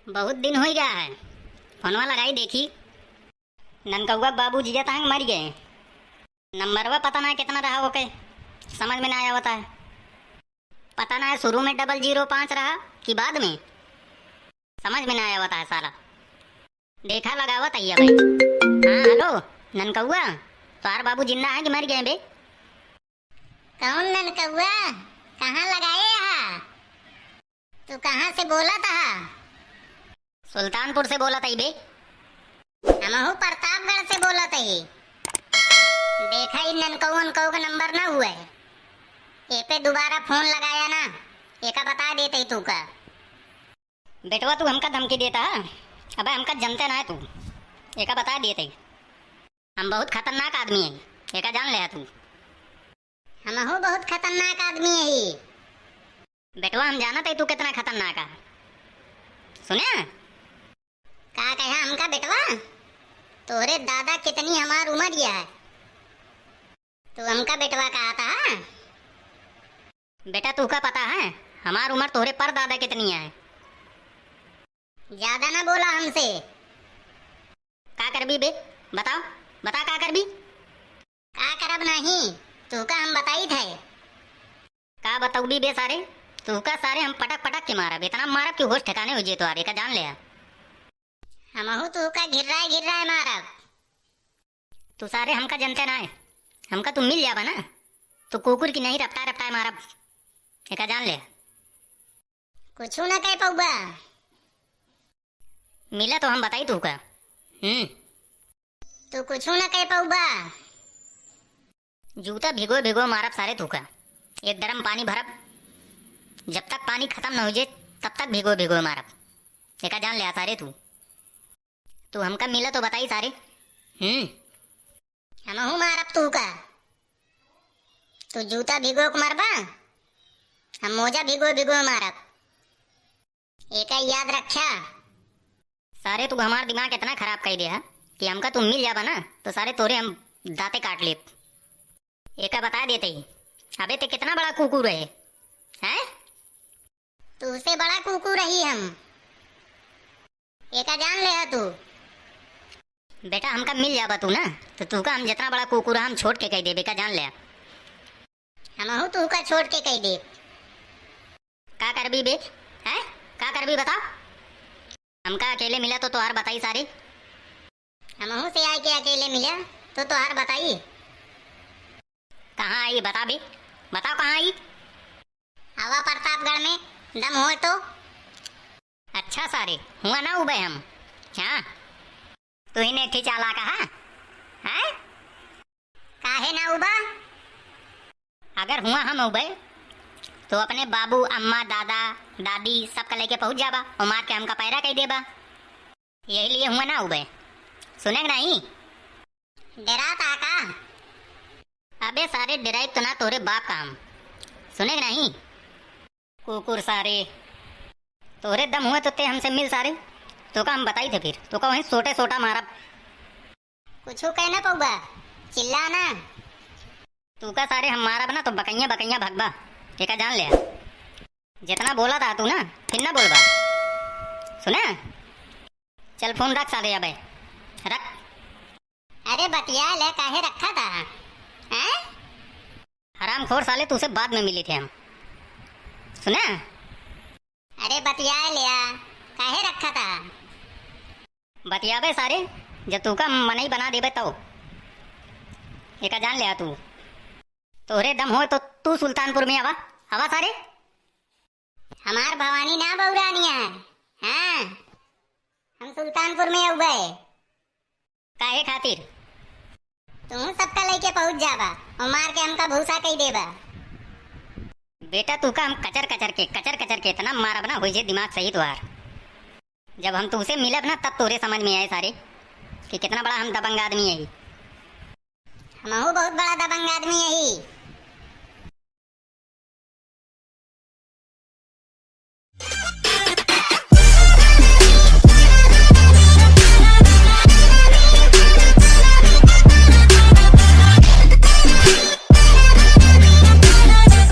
बहुत दिन हो गया है। फोनवा लगाई देखी, ननकौआ बाबू जीजा तांग मर गए। नंबरवा पता ना कितना रहा ओके, समझ में ना आया होता है। पता ना है शुरू में 005 रहा कि बाद में, समझ में ना आया होता है साला। देखा लगावा तैया भाई। हाँ हेलो ननकौआ, तुम्हार बाबू जिंदा है कि मर गए बे? कौन ननकौआ? कहाँ लगाए यहाँ? तू कहाँ से बोला था? सुल्तानपुर से बोला था बे। हमहू प्रतापगढ़ से बोला था। देखा ही ननकौआ का नंबर ना हुआ है। ए पे दोबारा फोन लगाया ना, एका बता देते तू का। बेटवा तू हमका धमकी देता है? अबे हमका जनते ना है तू, एका बता देते। हम बहुत खतरनाक आदमी है, एका जान ले तू। हमहू बहुत खतरनाक आदमी है। बेटवा हम जाना थे तू कितना खतरनाक है। सुने का कहा हमका बेटवा? तोरे दादा कितनी हमार उम्र या है, तू हमका बेटवा कहा था? बेटा तू का पता है हमार उम्र तोरे पर दादा कितनी है? ज्यादा ना बोला हमसे। का करबी बे? बताओ बता का करबी? का करब नहीं, तू का हम बताई थे। का बताऊबी बे सारे? तू का सारे हम पटक पटक के मारब, इतना मारब कि होश ठिकाने हो जे तो आरे का जान ले। हमहू तू का घिर रहा है मारब। तू सारे हमका जनते ना है, हमका तुम मिल जाबा ना तो कुकुर की नहीं रपटा रपटा मारब, एका जान ले। कुछ ना कह पौबा। मिला तो हम बताई तू का। तू कुछ ना कह पौबा। जूता भिगो भिगो मारब सारे तू का। एक गरम पानी भरब, जब तक पानी खत्म न हो जाए तब तक भिगो भिगो मारब, एका जान ले सारे तू हमका मिला तो बताई सारे। हमहू मारब तू का। तू जूता भिगो के मारबा, हम मोजा भिगो भिगो मारब, एका याद रखा। सारे तू हमार दिमाग इतना खराब कर दिया कि हमका तुम मिल जाबा ना तो सारे तोरे हम दांते काट ले। एका बता देते ही। अबे ते कितना बड़ा कुकुर है हैं? तू से बड़ा कुकुर रही हम, एका जान ले तू। बेटा हमका मिल जाबा तू ना तो तू का हम जितना बड़ा कुकुर हम छोड़ के कह दे, बेका जान ले। हमहू तू का छोड़ के कह दे। का करबी बे हैं? का करबी बता? हमका अकेले मिला तो तोहार बताई सारे। हमहू से आए के अकेले मिला तो तोहार बताई। कहाँ आई बता बे, बताओ कहाँ आई? हवा प्रतापगढ़ में, दम हो तो। अच्छा सारे हुआ ना उबे हम। हाँ तू ही ने चाला कहा है? काहे ना उबा? अगर हुआ हम उबे तो अपने बाबू अम्मा दादा दादी सबका लेके पहुंच जाबा और मार के हमका पैरा कह देबा। यही लिए हुआ ना उबे, सुने नहीं? डरा था का? अबे सारे डराई तो ना तोरे बाप का हम, सुने नहीं? कुकुर सारे तोरे दम हुए तो ते हमसे मिल सारे, तो का हम बताई थे फिर तो का वहीं सोटे सोटा मारब। कुछ कहना पौबा, चिल्ला ना। तू का सारे हम मारब ना तो बकैया बकैया भगबा, एका जान ले। जितना बोला था तू ना फिर ना बोलबा, सुना? चल फोन रख साले, अबे रख। अरे बतिया ले, काहे रखा था हैं? हराम खोर साले तुझसे बाद में मिले थे हम, सुना? अरे बतिया लिया, काहे रखा था? बतियाबे सारे जब तू का मन ही बना देबे तो, एका जान ले तू। तोरे दम हो तो तू सुल्तानपुर में आवा आवा सारे। हमार भवानी ना बौरानी है। हाँ हम सुल्तानपुर में अब गए। काहे खातिर? तू सबका लेके पहुंच जाबा और मार के हमका भूसा कही देबा। बेटा तू का हम कचर कचर के इतना मारब ना हो जे दिमाग सही तुहार। जब हम तुमसे मिलब ना तब तोरे समझ में आए सारे कि कितना बड़ा हम दबंग आदमी है। हमहू बहुत बड़ा दबंग आदमी है।